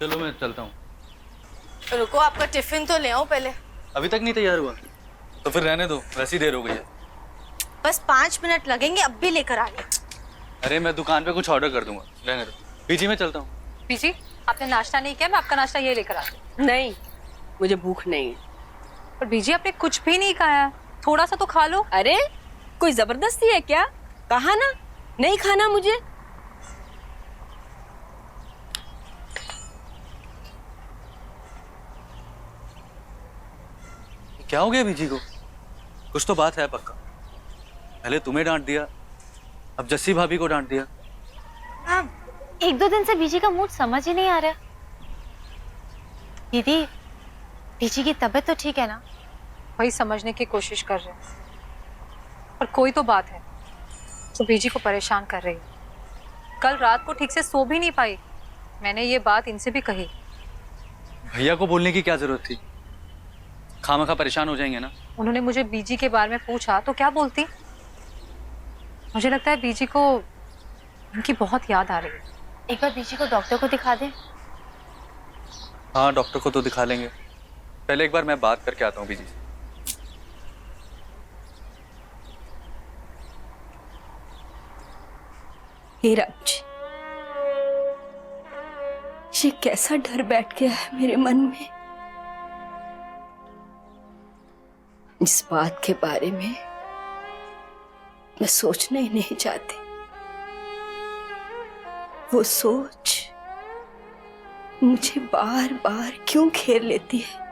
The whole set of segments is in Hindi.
चलो मैं चलता हूँ। रुको, आपका टिफिन तो ले आओ पहले। अभी तक नहीं तैयार हुआ? तो फिर रहने दो, वैसी देर हो गई है। बस 5 मिनट लगेंगे, अब भी लेकर आ गए। अरे मैं दुकान पे कुछ ऑर्डर कर दूंगा, रहने दो। पीजी में चलता हूँ। पीजी, आपने नाश्ता नहीं किया? मैं आपका नाश्ता ये लेकर आती हूँ। नहीं, मुझे भूख नहीं है। पर बीजी आपने कुछ भी नहीं खाया, थोड़ा सा तो खा लो। अरे कोई जबरदस्ती है क्या? कहा ना नहीं खाना मुझे। क्या हो गया बीजी को? कुछ तो बात है पक्का। पहले तुम्हें डांट दिया, अब जस्सी भाभी को डांट दिया। हाँ, 1-2 दिन से बीजी का मूड समझ ही नहीं आ रहा। दीदी, बीजी की तबीयत तो ठीक है ना? वही समझने की कोशिश कर रहे हैं, पर कोई तो बात है जो बीजी को परेशान कर रही है। कल रात को ठीक से सो भी नहीं पाई। मैंने ये बात इनसे भी कही। भैया को बोलने की क्या जरूरत थी? खामखा परेशान हो जाएंगे ना। उन्होंने मुझे बीजी के बारे में पूछा तो क्या बोलती? मुझे लगता है बीजी को उनकी बहुत याद आ रही है। एक बार बीजी को डॉक्टर को दिखा दे। हाँ, डॉक्टर को तो दिखा लेंगे। पहले एक बार मैं बात करके आता हूँ बीजी से। हे रब जी, ये कैसा डर बैठ गया है मेरे मन में, जिस बात के बारे में मैं सोचना ही नहीं चाहती, वो सोच मुझे बार बार क्यों घेर लेती है।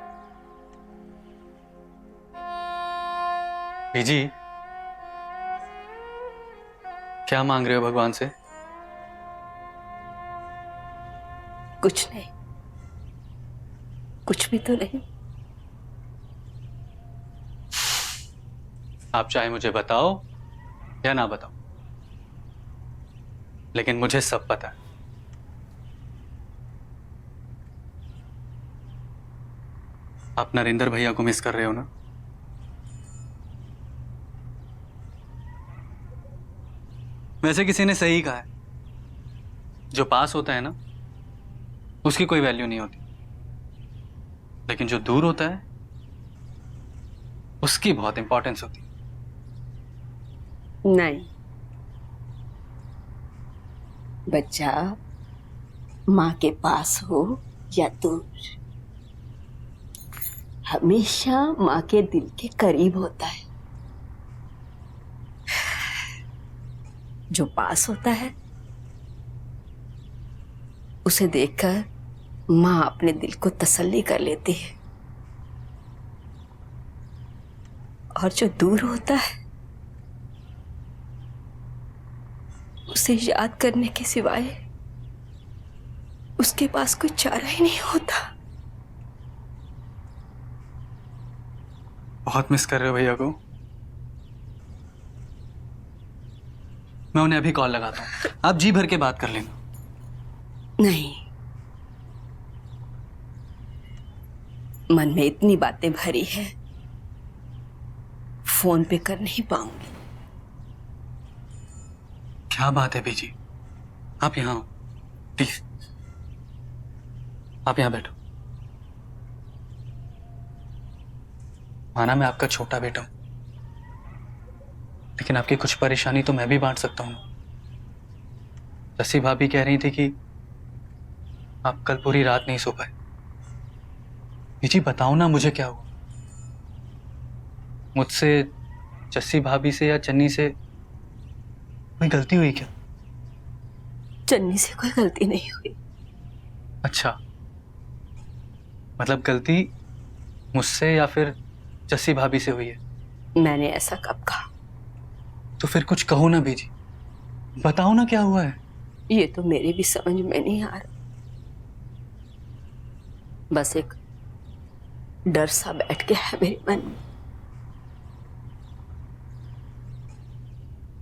बीजी, क्या मांग रहे हो भगवान से? कुछ नहीं, कुछ भी तो नहीं। आप चाहे मुझे बताओ या ना बताओ, लेकिन मुझे सब पता है। आप नरेंद्र भैया को मिस कर रहे हो ना? वैसे किसी ने सही कहा है, जो पास होता है ना उसकी कोई वैल्यू नहीं होती, लेकिन जो दूर होता है उसकी बहुत इंपॉर्टेंस होती है। नहीं, बच्चा माँ के पास हो या दूर, हमेशा माँ के दिल के करीब होता है। जो पास होता है उसे देखकर माँ अपने दिल को तसल्ली कर लेती है, और जो दूर होता है उसे याद करने के सिवाय उसके पास कोई चारा ही नहीं होता। बहुत मिस कर रहे हो भैया को? मैं उन्हें अभी कॉल लगाता हूँ, आप जी भर के बात कर लेना। नहीं, मन में इतनी बातें भरी है, फोन पे कर नहीं पाऊंगी। क्या बात है बीजी? आप यहाँ हो, प्लीज आप यहाँ बैठो। माना मैं आपका छोटा बेटा हूं, लेकिन आपकी कुछ परेशानी तो मैं भी बांट सकता हूँ। जस्सी भाभी कह रही थी कि आप कल पूरी रात नहीं सो पाए। बीजी बताओ ना, मुझे क्या हुआ? मुझसे, जस्सी भाभी से या चन्नी से कोई गलती हुई क्या? चन्नी से कोई गलती नहीं हुई। अच्छा, मतलब गलती मुझसे या फिर जस्सी भाभी से हुई है? मैंने ऐसा कब कहा? तो फिर कुछ कहो ना बीजी, बताओ ना क्या हुआ है। ये तो मेरे भी समझ में नहीं आ रहा। बस एक डर सा बैठ गया है मेरे मन में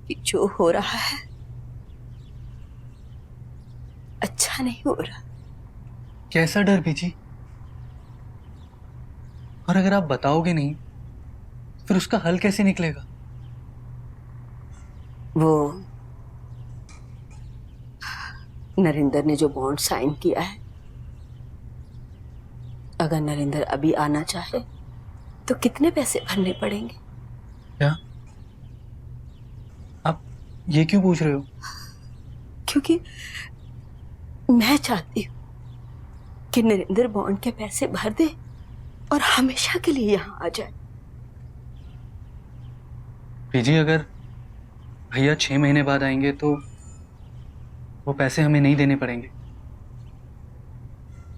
कि जो हो रहा है अच्छा नहीं हो रहा। कैसा डर बीजी? और अगर आप बताओगे नहीं फिर उसका हल कैसे निकलेगा? वो नरेंद्र ने जो बॉन्ड साइन किया है अगर नरेंद्र अभी आना चाहे तो कितने पैसे भरने पड़ेंगे? क्या आप ये क्यों पूछ रहे हो? क्योंकि मैं चाहती हूँ कि नरेंद्र बॉन्ड के पैसे भर दे और हमेशा के लिए यहाँ आ जाए। बीजी, अगर भैया 6 महीने बाद आएंगे तो वो पैसे हमें नहीं देने पड़ेंगे।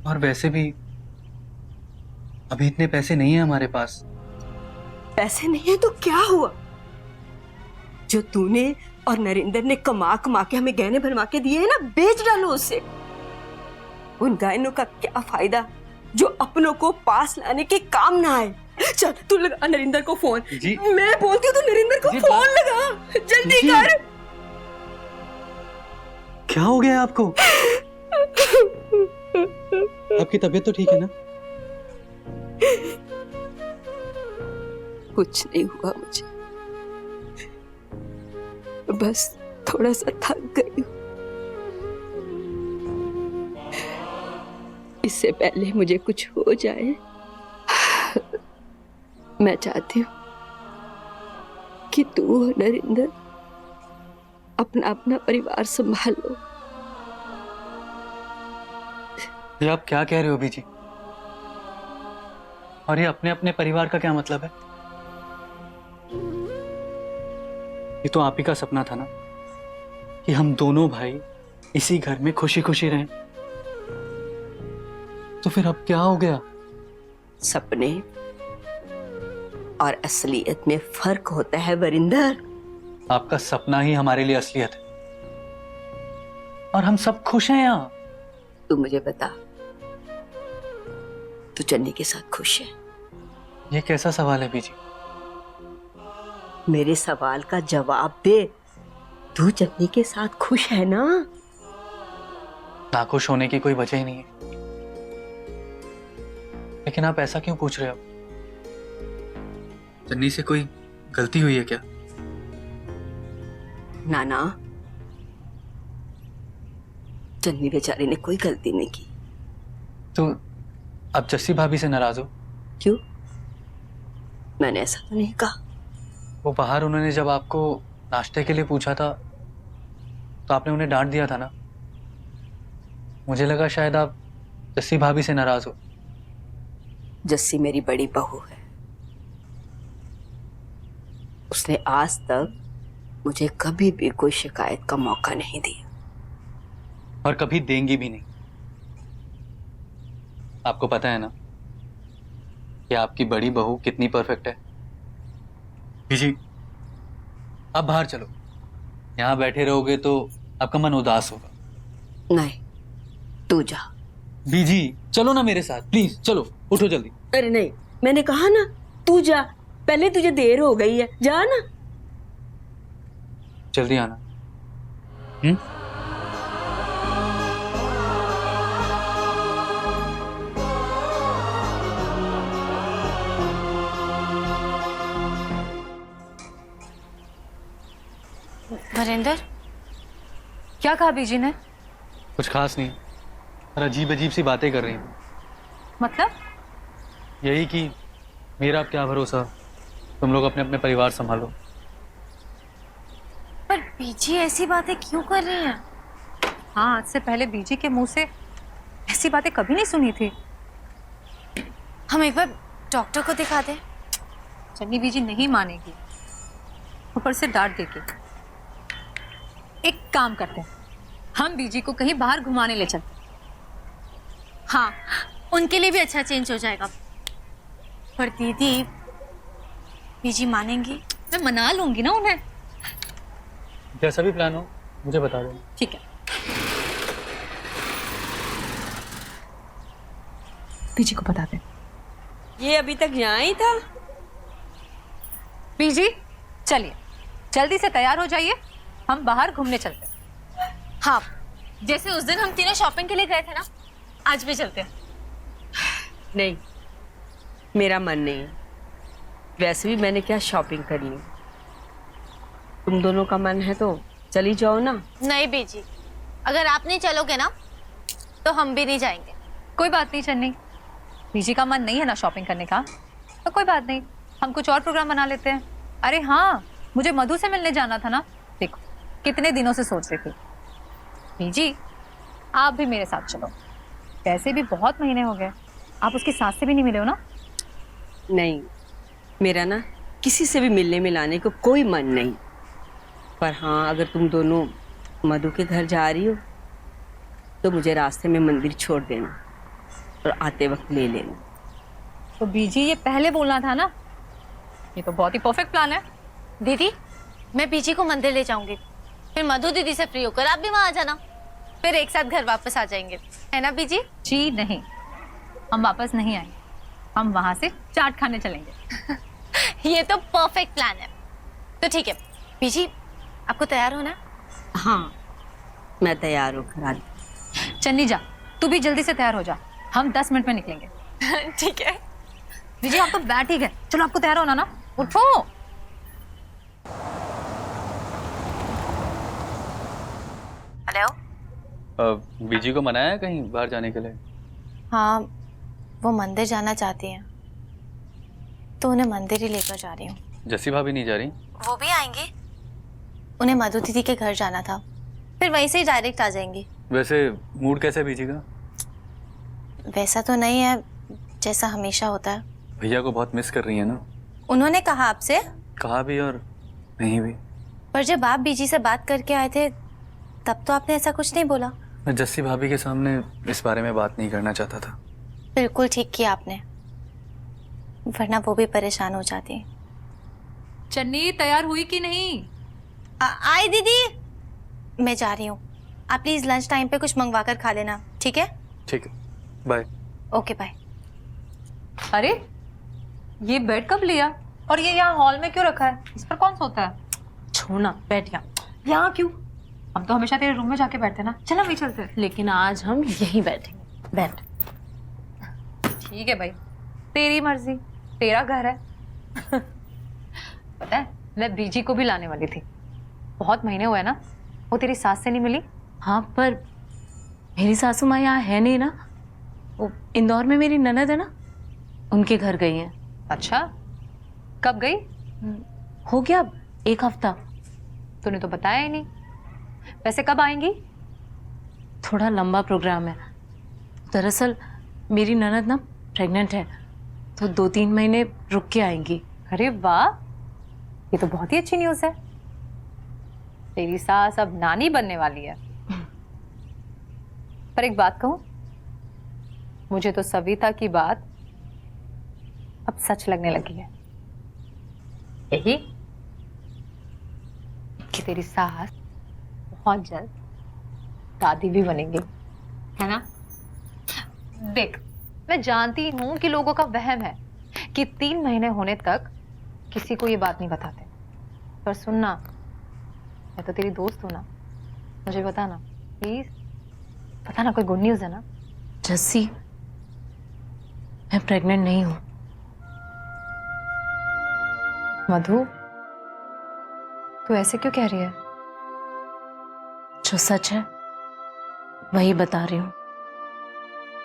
और वैसे भी अभी इतने पैसे नहीं है हमारे पास। पैसे नहीं है तो क्या हुआ? जो तूने और नरेंद्र ने कमा कमा के हमें गहने बनवा के दिए हैं ना, बेच डालो उसे। उन गहनों का क्या फायदा जो अपनों को पास लाने के काम ना आए। चल तू लगा नरेंद्र को फोन। जी। मैं बोलती हूँ तू नरेंद्र को जी, फोन लगा, जल्दी जी। कर। क्या हो गया आपको? आपकी तबीयत तो ठीक है ना? कुछ नहीं हुआ मुझे, बस थोड़ा सा थक गई हूँ। इससे पहले मुझे कुछ हो जाए, मैं चाहती हूँ कि तू और नरेंद्र अपना अपना परिवार संभाल लो। ये आप क्या कह रहे हो बीजी? और ये अपने अपने परिवार का क्या मतलब है? ये तो आप ही का सपना था ना कि हम दोनों भाई इसी घर में खुशी खुशी रहें। तो फिर अब क्या हो गया? सपने और असलियत में फर्क होता है वरिंदर। आपका सपना ही हमारे लिए असलियत है और हम सब खुश हैं यहाँ। तू मुझे बता, तू चन्नी के साथ खुश है? ये कैसा सवाल है बीजी? मेरे सवाल का जवाब दे। तू चन्नी के साथ खुश है ना? नाखुश होने की कोई वजह ही नहीं है। लेकिन आप ऐसा क्यों पूछ रहे हो? चन्नी से कोई गलती हुई है क्या? नाना, चन्नी बेचारी ने कोई गलती नहीं की। तो अब जस्सी भाभी से नाराज हो? क्यों? मैंने ऐसा तो नहीं कहा। वो बाहर उन्होंने जब आपको नाश्ते के लिए पूछा था तो आपने उन्हें डांट दिया था ना। मुझे लगा शायद आप जस्सी भाभी से नाराज हो। जस्सी मेरी बड़ी बहू है। उसने आज तक मुझे कभी भी कोई शिकायत का मौका नहीं दिया और कभी देंगी भी नहीं। आपको पता है ना कि आपकी बड़ी बहू कितनी परफेक्ट है। बीजी, आप बाहर चलो। यहाँ बैठे रहोगे तो आपका मन उदास होगा। नहीं, तू जा। बीजी चलो ना मेरे साथ, प्लीज चलो, उठो जल्दी। अरे नहीं, मैंने कहा ना तू जा। पहले तुझे देर हो गई है, जा ना। जल्दी आना। वरिंदर, क्या कहा बीजी ने? कुछ खास नहीं, पर अजीब अजीब सी बातें कर रही हैं। मतलब? यही कि मेरा अब क्या भरोसा, तुम लोग अपने अपने परिवार संभालो। पर बीजी ऐसी बातें क्यों कर रही हैं? हाँ, आज से पहले बीजी के मुंह से ऐसी बातें कभी नहीं सुनी थी। हम एक बार डॉक्टर को दिखा दें। चन्नी बीजी नहीं मानेगी, ऊपर से डांट देगी। एक काम करते हैं, हम बीजी को कहीं बाहर घुमाने ले चलते हैं। हाँ, उनके लिए भी अच्छा चेंज हो जाएगा। पर दीदी, बीजी मानेंगी? मैं मना लूंगी ना उन्हें। जैसा भी प्लान हो मुझे बता देना। ठीक है। बीजी को बता दे। ये अभी तक यहाँ ही था? बीजी चलिए, जल्दी से तैयार हो जाइए, हम बाहर घूमने चलते हैं। हाँ, जैसे उस दिन हम तीनों शॉपिंग के लिए गए थे ना, आज भी चलते हैं। नहीं, मेरा मन नहीं है। वैसे भी मैंने क्या शॉपिंग करनी है। तुम दोनों का मन है तो चली जाओ ना। नहीं बीजी, अगर आप नहीं चलोगे ना तो हम भी नहीं जाएंगे। कोई बात नहीं चन्नी, बीजी का मन नहीं है ना शॉपिंग करने का, तो कोई बात नहीं, हम कुछ और प्रोग्राम बना लेते हैं। अरे हाँ, मुझे मधु से मिलने जाना था ना। देखो कितने दिनों से सोच रही थी। बीजी आप भी मेरे साथ चलो, वैसे भी बहुत महीने हो गए, आप उसकी सास से भी नहीं मिले हो ना। नहीं, मेरा ना किसी से भी मिलने मिलाने को कोई मन नहीं। पर हाँ, अगर तुम दोनों मधु के घर जा रही हो तो मुझे रास्ते में मंदिर छोड़ देना और आते वक्त ले लेना। तो बीजी ये पहले बोलना था ना, ये तो बहुत ही परफेक्ट प्लान है। दीदी मैं बीजी को मंदिर ले जाऊंगी, फिर मधु दीदी से फ्री होकर आप भी वहां आ जाना, फिर एक साथ घर वापस आ जाएंगे, है ना बीजी? जी नहीं, हम वापस नहीं आएंगे, हम वहां से चाट खाने चलेंगे। ये तो परफेक्ट प्लान है। तो ठीक है बीजी, आपको तैयार होना है? हाँ, मैं तैयार होकर आ रही। चन्नी जा, तू भी जल्दी से तैयार हो जा, हम 10 मिनट में निकलेंगे। ठीक है। विजय आप तो बैठ ही गए, चलो आपको तैयार होना ना, उठो। हेलो। बीजी को मनाया है कहीं बाहर जाने के लिए? हाँ, वो मंदिर जाना चाहती हैं, तो उन्हें मंदिर ही लेकर जा रही हूँ। जस्सी भाभी नहीं जा रही? वो भी आएंगी, उन्हें मधु दीदी के घर जाना था, फिर वहीं से ही डायरेक्ट आ जाएंगी। वैसे मूड कैसा है बीजी का? वैसा तो नहीं है जैसा हमेशा होता है। भैया को बहुत मिस कर रही है ना? उन्होंने कहा आपसे? कहा भी और नहीं भी। पर जब आप बीजी से बात करके आए थे तब तो आपने ऐसा कुछ नहीं बोला। मैं जस्सी भाभी के सामने इस बारे में बात नहीं करना चाहता था। बिल्कुल ठीक किया आपने, वरना वो भी परेशान हो जाती। चन्नी तैयार हुई कि नहीं? आई दीदी, मैं जा रही हूँ, आप प्लीज लंच टाइम पे कुछ मंगवा कर खा लेना, ठीक है? ठीक है, बाय। Okay bye. अरे ये बेड कब लिया और ये यहाँ हॉल में क्यों रखा है? इस पर कौन सोता है? छोड़ना, बैठ यहाँ क्यों? हम तो हमेशा तेरे रूम में जाके बैठते ना, चल हम भी चलते हैं। लेकिन आज हम यहीं बैठेंगे, बैठ। ठीक है भाई, तेरी मर्जी, तेरा घर है। पता है मैं बीजी को भी लाने वाली थी, बहुत महीने हुए ना, वो तेरी सास से नहीं मिली। हाँ, पर मेरी सासू माँ यहाँ है नहीं ना, वो इंदौर में मेरी ननद है ना, उनके घर गई हैं। अच्छा, कब गई? हो गया 1 हफ्ता। तूने तो बताया ही नहीं। वैसे कब आएंगी? थोड़ा लंबा प्रोग्राम है। दरअसल मेरी ननद ना प्रेग्नेंट है, तो 2-3 महीने रुक के आएंगी। अरे वाह, ये तो बहुत ही अच्छी न्यूज़ है। तेरी सास अब नानी बनने वाली है। पर एक बात कहूं, मुझे तो सविता की बात अब सच लगने लगी है। यही कि तेरी सास बहुत जल्द दादी भी बनेंगी, है ना? देख, मैं जानती हूं कि लोगों का वहम है कि 3 महीने होने तक किसी को ये बात नहीं बताते, पर सुनना, मैं तो तेरी दोस्त हूं ना, मुझे बताना प्लीज, बताना कोई गुड न्यूज़ है ना? जस्सी, मैं प्रेग्नेंट नहीं हूँ। मधु, तू ऐसे क्यों कह रही है? जो सच है वही बता रही हूँ।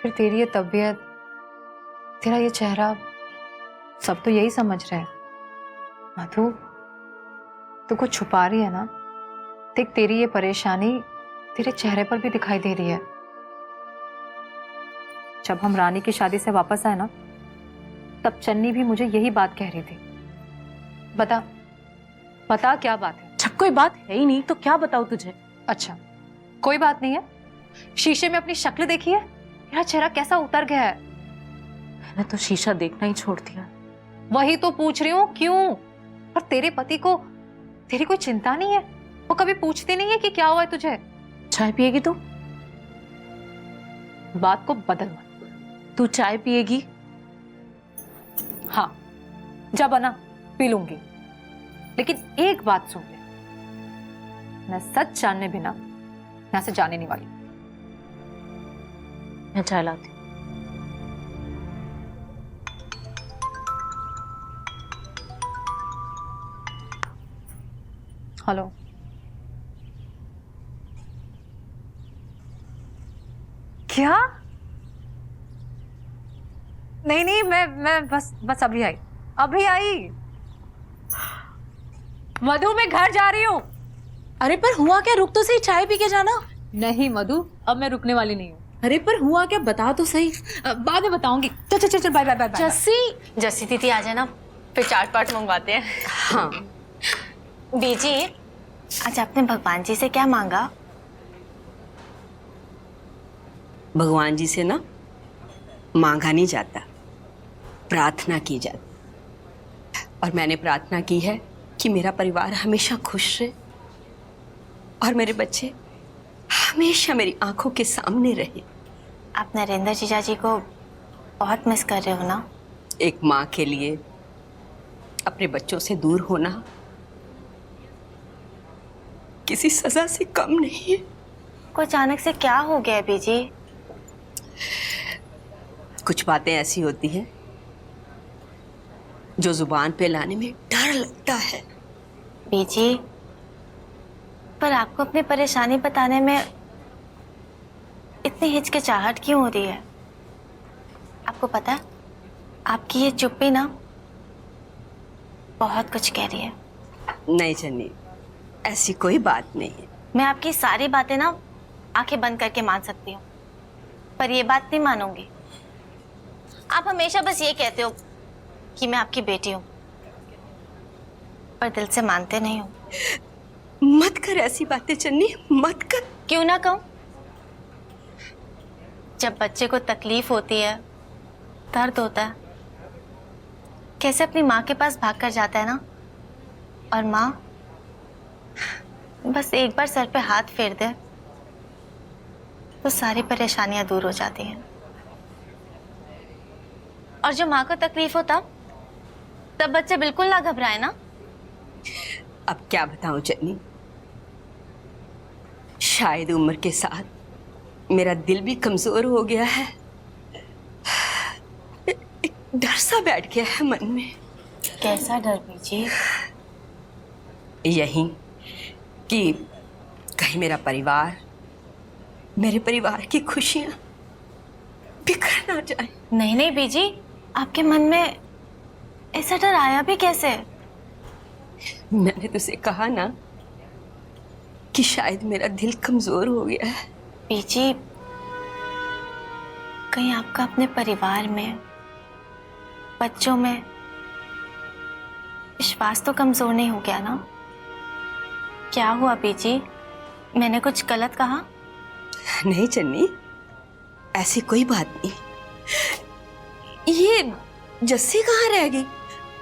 फिर तेरी ये तबीयत, तेरा ये चेहरा, सब तो यही समझ रहे हैं। मधु, तू कुछ छुपा रही है ना? देख, तेरी ये परेशानी तेरे चेहरे पर भी दिखाई दे रही है। जब हम रानी की शादी से वापस आए ना, तब चन्नी भी मुझे यही बात कह रही थी। बता बता क्या बात है? जब कोई बात है ही नहीं तो क्या बताऊँ तुझे? अच्छा, कोई बात नहीं है। शीशे में अपनी शक्ल देखी है? तेरा चेहरा कैसा उतर गया है। मैंने तो शीशा देखना ही छोड़ दिया। वही तो पूछ रही हूँ, क्यों? और तेरे पति को तेरी कोई चिंता नहीं है? वो कभी पूछते नहीं है कि क्या हुआ है तुझे? चाय पिएगी तू? बात को बदल मत। तू चाय पिएगी? हाँ, जा बना, पी लूंगी। लेकिन एक बात सुन ले, मैं सच जानने बिना यहाँ से जाने नहीं वाली। मैं चाय लाती हूँ। हेलो, क्या? नहीं नहीं, मैं बस अभी आई। मधु, मैं घर जा रही हूँ। अरे पर हुआ क्या? रुक तो सही, चाय पी के जाना। नहीं मधु, अब मैं रुकने वाली नहीं हूँ। अरे पर हुआ क्या, बता तो सही। बाद में बताऊंगी। चल चल चल, बाय बाय बाय। जस्सी दीदी आ जाना, फिर चाट पाट मंगवाते हैं। हाँ, बीजी, आज आपने भगवान जी से क्या मांगा? भगवान जी से ना मांगा नहीं जाता, प्रार्थना की जाती। और मैंने प्रार्थना की है कि मेरा परिवार हमेशा खुश रहे और मेरे बच्चे हमेशा मेरी आंखों के सामने रहे। आप नरेंद्र जीजा जी को बहुत मिस कर रहे हो ना? एक माँ के लिए अपने बच्चों से दूर होना किसी सजा से कम नहीं है। को अचानक से क्या हो गया है बीजी? कुछ बातें ऐसी होती हैं जो जुबान पे लाने में डर लगता है। बीजी, पर आपको अपनी परेशानी बताने में इतनी हिचकिचाहट क्यों हो रही है? आपको पता है, आपकी ये चुप्पी ना बहुत कुछ कह रही है। नहीं चन्नी, ऐसी कोई बात नहीं है। मैं आपकी सारी बातें ना आंखें बंद करके मान सकती हूँ, पर ये बात नहीं मानूंगी। आप हमेशा बस ये कहते हो कि मैं आपकी बेटी हूँ, पर दिल से मानते नहीं हो। मत कर ऐसी बातें चन्नी, मत कर। क्यों ना कहूं? जब बच्चे को तकलीफ होती है, दर्द होता है, कैसे अपनी माँ के पास भाग कर जाता है ना, और माँ बस एक बार सर पे हाथ फेर दे तो सारी परेशानियां दूर हो जाती हैं। और जो माँ को तकलीफ हो तब बच्चे बिल्कुल ना घबराए ना। अब क्या बताऊं चन्नी, शायद उम्र के साथ मेरा दिल भी कमजोर हो गया है। एक डर सा बैठ गया है मन में। कैसा डर बीजी? यही कि कहीं मेरे परिवार की खुशियां बिखर ना जाए। नहीं नहीं बीजी, आपके मन में ऐसा डर आया भी कैसे? मैंने तुझसे कहा ना कि शायद मेरा दिल कमजोर हो गया है। बीजी, कहीं आपका अपने परिवार में, बच्चों में विश्वास तो कमजोर नहीं हो गया ना? क्या हुआ बीजी? मैंने कुछ गलत कहा? नहीं चन्नी, ऐसी कोई बात नहीं। ये जस्सी कहाँ रह गई?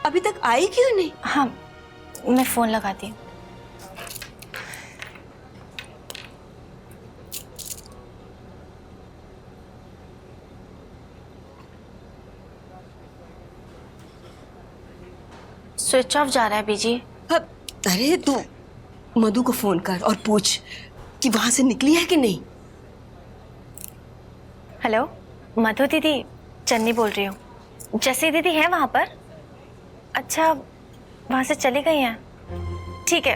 अभी तक आई क्यों नहीं? हाँ, मैं फोन लगाती हूँ। स्विच ऑफ जा रहा है बीजी। अरे तू मधु को फोन कर और पूछ कि वहां से निकली है कि नहीं। हेलो मधु दीदी, चन्नी बोल रही हूँ। जस्सी दीदी है वहां पर? अच्छा, वहां से चली गई हैं? ठीक है,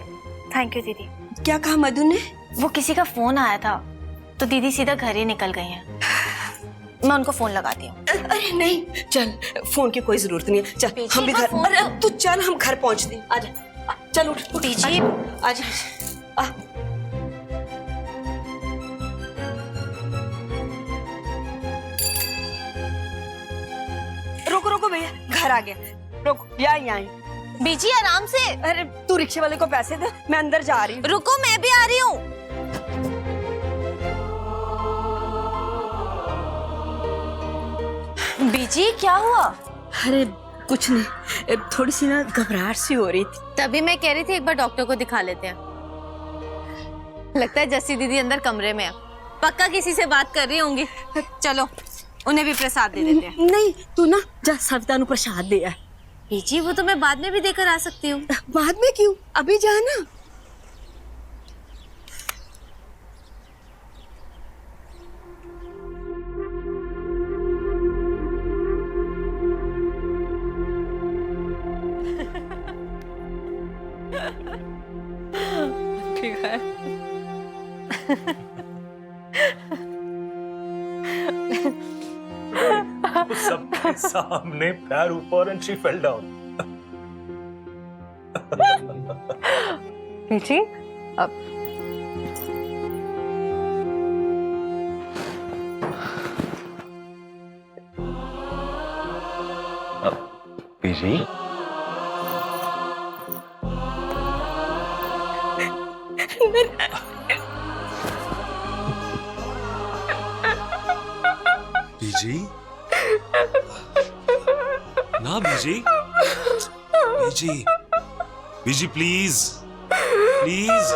थैंक यू दीदी। क्या कहा मधु ने? वो किसी का फोन आया था तो दीदी सीधा घर ही निकल गई हैं। मैं उनको फोन लगाती हूँ। अरे नहीं, चल, फोन की कोई जरूरत नहीं है। चल पीछे हम भी का घर। फोन अरे तो- तू चल, हम घर पहुंचते हैं। आजा, चल उठ उठ, पीछे- आजा, आ। रुको रुको भैया, घर आ गया। रुको, यहाँ बीजी आराम से। अरे तू रिक्शे वाले को पैसे दे, मैं अंदर जा रही हूँ। रुको, मैं भी आ रही हूँ। बीजी क्या हुआ? अरे कुछ नहीं, थोड़ी सी ना घबराहट सी हो रही थी। तभी मैं कह रही थी एक बार डॉक्टर को दिखा लेते हैं। लगता है जस्सी दीदी अंदर कमरे में है, पक्का किसी से बात कर रही होंगी। चलो उन्हें भी प्रसाद दे देते हैं। नहीं, तू ना जा सविता नु प्रसाद दे आ। बीजी वो तो मैं बाद में भी देकर आ सकती हूँ। बाद में क्यों, अभी जा ना। ठीक है। सबके सामने पैर ऊपर एंड शी फेल डाउन। बीजी अब बीजी बीजी ना बीजी बीजी बीजी प्लीज प्लीज